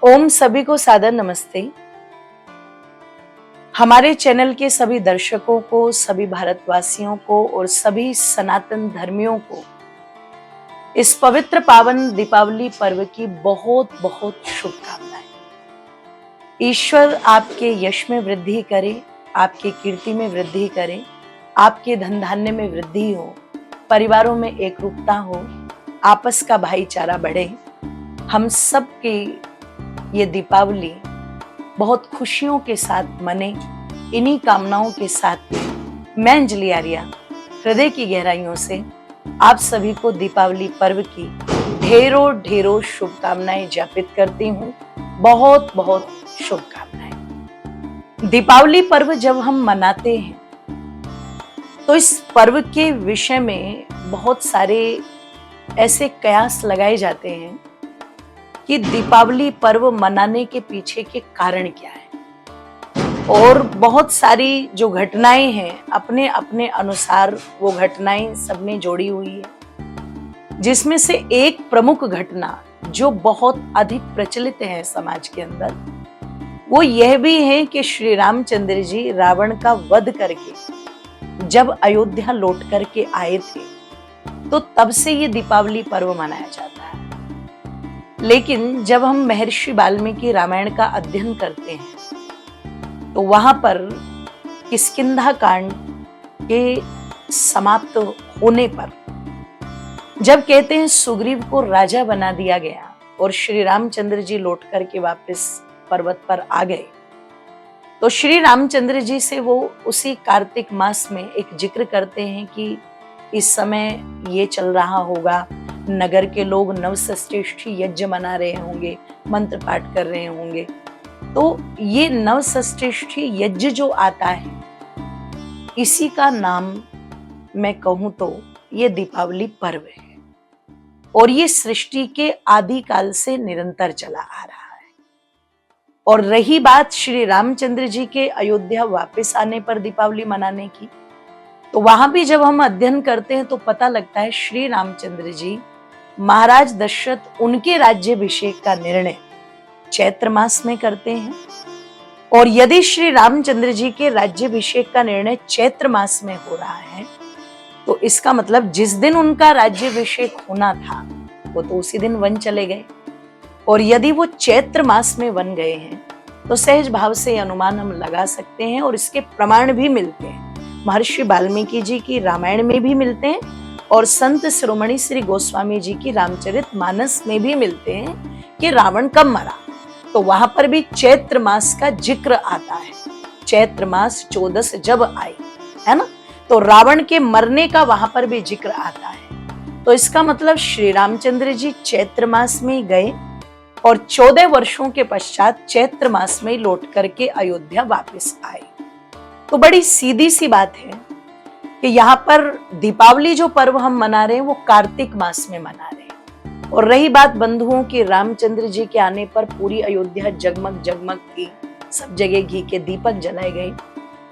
ओम सभी को सादर नमस्ते। हमारे चैनल के सभी दर्शकों को, सभी भारतवासियों को और सभी सनातन धर्मियों को इस पवित्र पावन दीपावली पर्व की बहुत बहुत शुभकामनाएं। ईश्वर आपके यश में वृद्धि करे, आपकी कीर्ति में वृद्धि करे, आपके धन धान्य में वृद्धि हो, परिवारों में एकरूपता हो, आपस का भाईचारा बढ़े। हम सब की ये दीपावली बहुत खुशियों के साथ मने। इन्हीं कामनाओं के साथ मैं अंजलि आर्या हृदय की गहराइयों से आप सभी को दीपावली पर्व की ढेरों ढेरों शुभकामनाएं ज्ञापित करती हूँ। बहुत बहुत शुभकामनाएं। दीपावली पर्व जब हम मनाते हैं तो इस पर्व के विषय में बहुत सारे ऐसे कयास लगाए जाते हैं कि दीपावली पर्व मनाने के पीछे के कारण क्या है, और बहुत सारी जो घटनाएं हैं अपने अपने अनुसार वो घटनाएं सबने जोड़ी हुई है। जिसमें से एक प्रमुख घटना जो बहुत अधिक प्रचलित है समाज के अंदर, वो यह भी है कि श्री रामचंद्र जी रावण का वध करके जब अयोध्या लौट करके आए थे तो तब से ये दीपावली पर्व मनाया जाता है। लेकिन जब हम महर्षि वाल्मीकि रामायण का अध्ययन करते हैं तो वहां पर किष्किंधा कांड के समाप्त होने पर जब कहते हैं सुग्रीव को राजा बना दिया गया और श्री रामचंद्र जी लौट करके वापस पर्वत पर आ गए, तो श्री रामचंद्र जी से वो उसी कार्तिक मास में एक जिक्र करते हैं कि इस समय ये चल रहा होगा, नगर के लोग नवसष्ठी यज्ञ मना रहे होंगे, मंत्र पाठ कर रहे होंगे। तो ये नवसष्ठी यज्ञ जो आता है, इसी का नाम मैं कहूं तो ये दीपावली पर्व है। और ये सृष्टि के आदि काल से निरंतर चला आ रहा है। और रही बात श्री रामचंद्र जी के अयोध्या वापस आने पर दीपावली मनाने की, तो वहां भी जब हम अध्ययन करते हैं तो पता लगता है श्री रामचंद्र जी महाराज दशरथ उनके राज्याभिषेक का निर्णय चैत्र मास में करते हैं। और यदि श्री रामचंद्र जी के राज्याभिषेक का निर्णय चैत्र मास में हो रहा है तो इसका मतलब जिस दिन उनका राज्याभिषेक होना था वो तो उसी दिन वन चले गए। और यदि वो चैत्र मास में वन गए हैं तो सहज भाव से अनुमान हम लगा सकते हैं, और इसके प्रमाण भी मिलते हैं। महर्षि वाल्मीकि जी की रामायण में भी मिलते हैं और संत शिरोमणि श्री गोस्वामी जी की रामचरितमानस में भी मिलते हैं कि रावण कब मरा। तो वहां पर भी चैत्र मास का जिक्र आता है। चैत्र मास 14 जब आई है ना, तो रावण के मरने का वहां पर भी जिक्र आता है। तो इसका मतलब श्री रामचंद्र जी चैत्र मास में गए और 14 वर्षों के पश्चात चैत्र मास में लौट करके अयोध्या वापस आए। तो बड़ी सीधी सी बात है कि यहाँ पर दीपावली जो पर्व हम मना रहे हैं वो कार्तिक मास में मना रहे हैं। और रही बात बंधुओं की, रामचंद्र जी के आने पर पूरी अयोध्या जगमग जगमग थी, सब जगह घी के दीपक जलाए गए।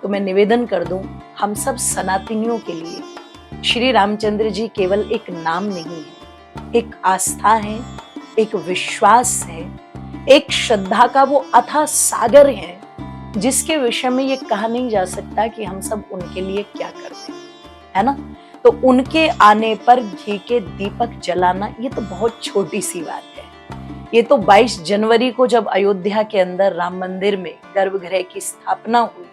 तो मैं निवेदन कर दूं हम सब सनातनियों के लिए श्री रामचंद्र जी केवल एक नाम नहीं है, एक आस्था है, एक विश्वास है, एक श्रद्धा का वो अथाह सागर है जिसके विषय में ये कहा नहीं जा सकता कि हम सब उनके लिए क्या करते हैं, है ना। तो उनके आने पर घी के दीपक जलाना ये तो बहुत छोटी सी बात है। ये तो 22 जनवरी को जब अयोध्या के अंदर राम मंदिर में गर्भगृह की स्थापना हुई,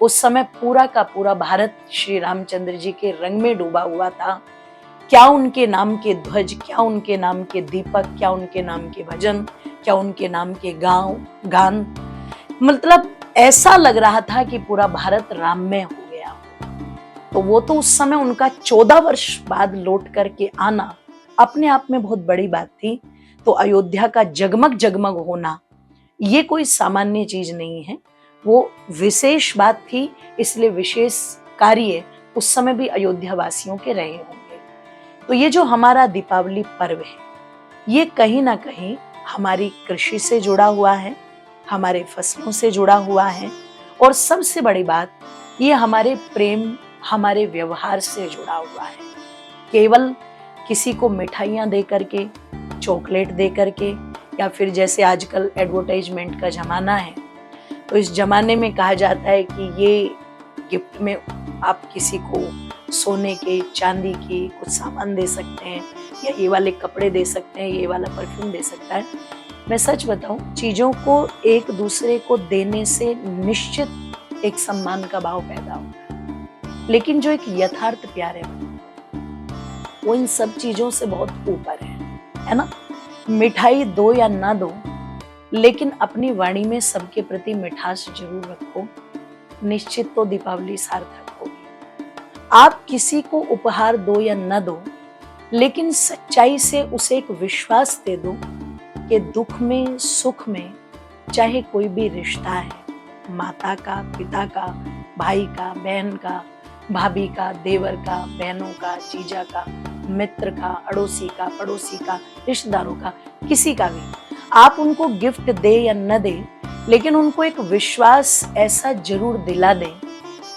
उस समय पूरा का पूरा भारत श्री रामचंद्र जी के रंग में डूबा हुआ था। क्या उनके नाम के ध्वज, क्या उनके नाम के दीपक, क्या उनके नाम के भजन, क्या उनके नाम के गान, मतलब ऐसा लग रहा था कि पूरा भारत राममय हो गया। तो वो तो उस समय उनका 14 वर्ष बाद लौट करके आना अपने आप में बहुत बड़ी बात थी। तो अयोध्या का जगमग जगमग होना ये कोई सामान्य चीज नहीं है, वो विशेष बात थी। इसलिए विशेष कार्य उस समय भी अयोध्या वासियों के रहे होंगे। तो ये जो हमारा दीपावली पर्व है ये कहीं ना कहीं हमारी कृषि से जुड़ा हुआ है, हमारे फसलों से जुड़ा हुआ है, और सबसे बड़ी बात ये हमारे प्रेम, हमारे व्यवहार से जुड़ा हुआ है। केवल किसी को मिठाइयाँ दे करके, चॉकलेट दे करके या फिर जैसे आजकल एडवर्टाइजमेंट का ज़माना है, तो इस ज़माने में कहा जाता है कि ये गिफ्ट में आप किसी को सोने के, चांदी के कुछ सामान दे सकते हैं, या ये वाले कपड़े दे सकते हैं, ये वाला परफ्यूम दे सकता है। मैं सच बताऊं, चीज़ों को एक दूसरे को देने से निश्चित एक सम्मान का भाव पैदा होता है, लेकिन जो एक यथार्थ प्यार है वो इन सब चीज़ों से बहुत ऊपर है ना। मिठाई दो या ना दो, लेकिन अपनी वाणी में सबके प्रति मिठास जरूर रखो, निश्चित तो दीपावली सार्थक होगी। आप किसी को उपहार दो या न दो, लेकिन सच्चाई से उसे एक विश्वास दे दो कि दुख में, सुख में, चाहे कोई भी रिश्ता है, माता का, पिता का, भाई का, बहन का, भाभी का, देवर का, बहनों का, जीजा का, मित्र का, अड़ोसी का, पड़ोसी का, रिश्तेदारों का, किसी का भी, आप उनको गिफ्ट दे या न दे, लेकिन उनको एक विश्वास ऐसा जरूर दिला दें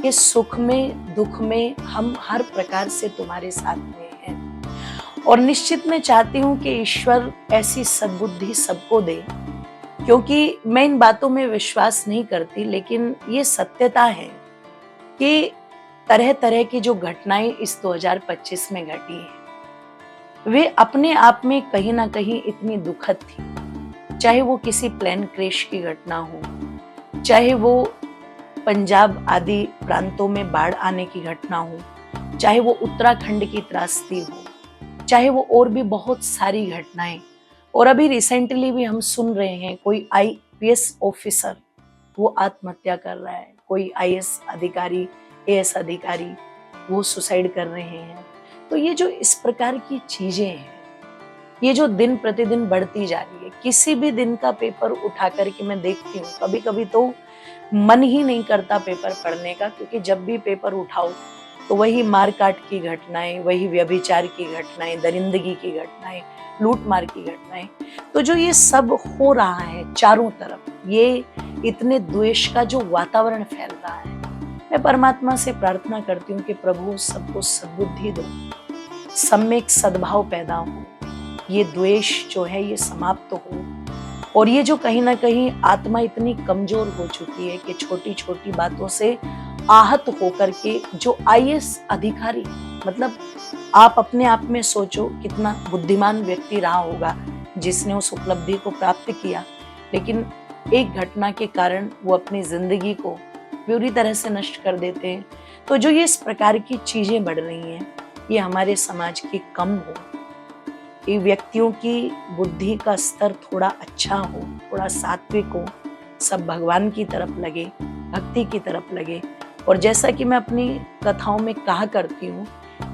कि सुख में, दुख में हम हर प्रकार से तुम्हारे साथ में हैं। और निश्चित मैं चाहती हूँ कि ईश्वर ऐसी सद्बुद्धि सबको दे, क्योंकि मैं इन बातों में विश्वास नहीं करती, लेकिन ये सत्यता है कि तरह तरह की जो घटनाएं इस 2025 में घटी है, वे अपने आप में कहीं ना कहीं इतनी दुखद थी। चाहे वो किसी प्लेन क्रैश की घटना हो, चाहे वो पंजाब आदि प्रांतों में बाढ़ आने की घटना हो, चाहे वो उत्तराखंड की त्रासदी हो, चाहे वो और भी बहुत सारी घटनाएं। और अभी रिसेंटली भी हम सुन रहे हैं कोई आईपीएस ऑफिसर वो आत्महत्या कर रहा है, कोई आईएएस अधिकारी, एएस अधिकारी वो सुसाइड कर रहे हैं। तो ये जो इस प्रकार की चीजें हैं, ये जो दिन प्रतिदिन बढ़ती जा रही है, किसी भी दिन का पेपर उठा करके मैं देखती हूँ, कभी कभी तो मन ही नहीं करता पेपर पढ़ने का, क्योंकि जब भी पेपर उठाओ तो वही मारकाट की घटनाएं, वही व्यभिचार की घटनाएं, दरिंदगी की घटनाएं, लूटमार की घटनाएं। तो जो ये सब हो रहा है चारों तरफ, ये इतने द्वेष का जो वातावरण फैल रहा है, मैं परमात्मा से प्रार्थना करती हूँ कि प्रभु सबको सद्बुद्धि दो, सम्यक सद्भाव पैदा हो, ये द्वेष जो है ये समाप्त हो। और ये जो कहीं ना कहीं आत्मा इतनी कमजोर हो चुकी है कि छोटी छोटी बातों से आहत होकर के जो आईएएस अधिकारी, मतलब आप अपने आप में सोचो कितना बुद्धिमान व्यक्ति रहा होगा जिसने उस उपलब्धि को प्राप्त किया, लेकिन एक घटना के कारण वो अपनी जिंदगी को पूरी तरह से नष्ट कर देते हैं। तो जो ये इस प्रकार की चीजें बढ़ रही हैं, ये हमारे समाज की कम हो, ये व्यक्तियों की बुद्धि का स्तर थोड़ा अच्छा हो, थोड़ा सात्विक हो, सब भगवान की तरफ लगे, भक्ति की तरफ लगे। और जैसा कि मैं अपनी कथाओं में कहा करती हूँ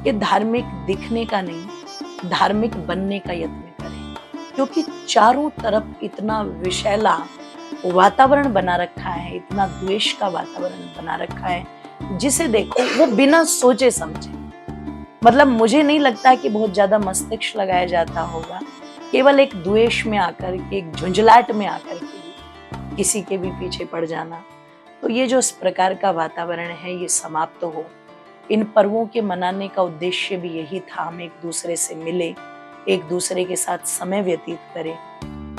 कि धार्मिक दिखने का नहीं, धार्मिक बनने का यत्न करें, क्योंकि चारों तरफ इतना विषैला वातावरण बना रखा है, इतना द्वेष का वातावरण बना रखा है, जिसे देखो वो बिना सोचे समझे, मतलब मुझे नहीं लगता कि बहुत ज्यादा मस्तिष्क लगाया जाता होगा, केवल एक द्वेष में आकर के, एक झुंझलाहट में आकर के किसी के भी पीछे पड़ जाना। तो ये जो इस प्रकार का वातावरण है ये समाप्त हो। इन पर्वों के मनाने का उद्देश्य भी यही था, हम एक दूसरे से मिले, एक दूसरे के साथ समय व्यतीत करें,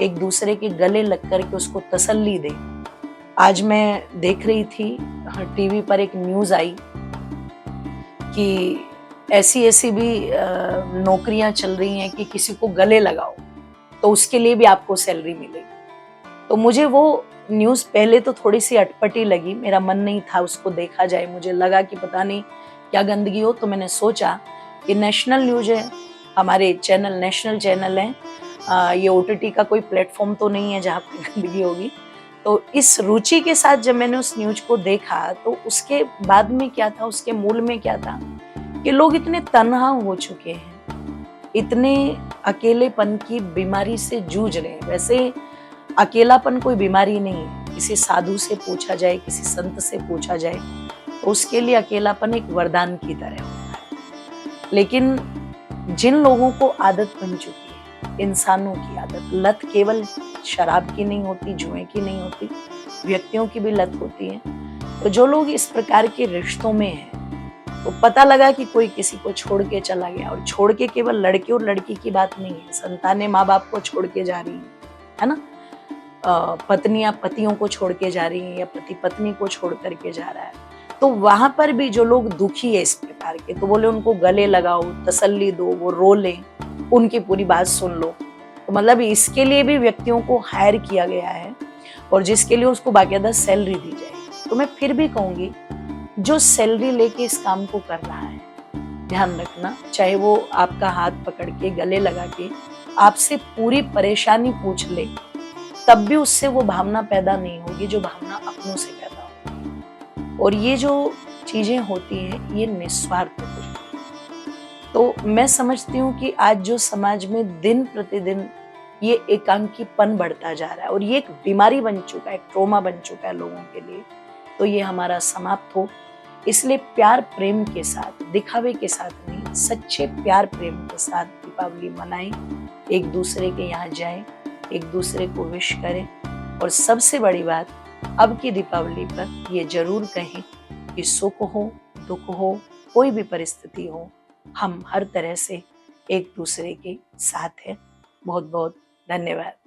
एक दूसरे के गले लग कर के उसको तसल्ली दें। आज मैं देख रही थी टीवी पर एक न्यूज आई कि ऐसी भी नौकरियां चल रही हैं कि किसी को गले लगाओ तो उसके लिए भी आपको सैलरी मिलेगी। तो मुझे वो न्यूज़ पहले तो थोड़ी सी अटपटी लगी, मेरा मन नहीं था उसको देखा जाए, मुझे लगा कि पता नहीं क्या गंदगी हो। तो मैंने सोचा कि नेशनल न्यूज है, हमारे चैनल नेशनल चैनल है, ये ओटीटी का कोई प्लेटफॉर्म तो नहीं है जहाँ पे गंदगी होगी। तो इस रुचि के साथ जब मैंने उस न्यूज को देखा तो उसके बाद में क्या था, उसके मूल में क्या था कि लोग इतने तन्हा हो चुके हैं, इतने अकेलेपन की बीमारी से जूझ रहे हैं। वैसे अकेलापन कोई बीमारी नहीं है, किसी साधु से पूछा जाए, किसी संत से पूछा जाए तो उसके लिए अकेलापन एक वरदान की तरह होता है। लेकिन जिन लोगों को आदत बन चुकी है, इंसानों की आदत, लत केवल शराब की नहीं होती, जुए की नहीं होती, व्यक्तियों की भी लत होती है। तो जो लोग इस प्रकार के रिश्तों में हैं, तो पता लगा कि कोई किसी को छोड़ के चला गया, और छोड़ के केवल लड़के और लड़की की बात नहीं है, संतानें माँ बाप को छोड़ के जा रही है, है ना। पत्नियां पतियों को छोड़ के जा रही हैं या पति पत्नी को छोड़ करके जा रहा है, तो वहां पर भी जो लोग दुखी है इस प्रकार के, तो बोले उनको गले लगाओ, तसल्ली दो, वो रो लें, उनकी पूरी बात सुन लो। तो मतलब इसके लिए भी व्यक्तियों को हायर किया गया है और जिसके लिए उसको बाकायदा सैलरी दी जाएगी। तो मैं फिर भी कहूंगी, जो सैलरी लेके इस काम को कर रहा है, ध्यान रखना, चाहे वो आपका हाथ पकड़ के गले लगा के आपसे पूरी परेशानी पूछ ले, तब भी उससे वो भावना पैदा नहीं होगी जो भावना अपनों से पैदा होगी। और ये जो चीजें होती हैं ये निस्वार्थ होती हैं। तो मैं समझती हूँ कि आज जो समाज में दिन प्रतिदिन ये एकांकीपन बढ़ता जा रहा है और ये एक बीमारी बन चुका है, ट्रॉमा बन चुका है लोगों के लिए, तो ये हमारा समाप्त हो। इसलिए प्यार प्रेम के साथ, दिखावे के साथ नहीं, सच्चे प्यार प्रेम के साथ दीपावली मनाएं, एक दूसरे के यहाँ जाएं, एक दूसरे को विश करें। और सबसे बड़ी बात, अब की दीपावली पर ये जरूर कहें कि सुख हो दुख हो कोई भी परिस्थिति हो, हम हर तरह से एक दूसरे के साथ हैं। बहुत बहुत धन्यवाद।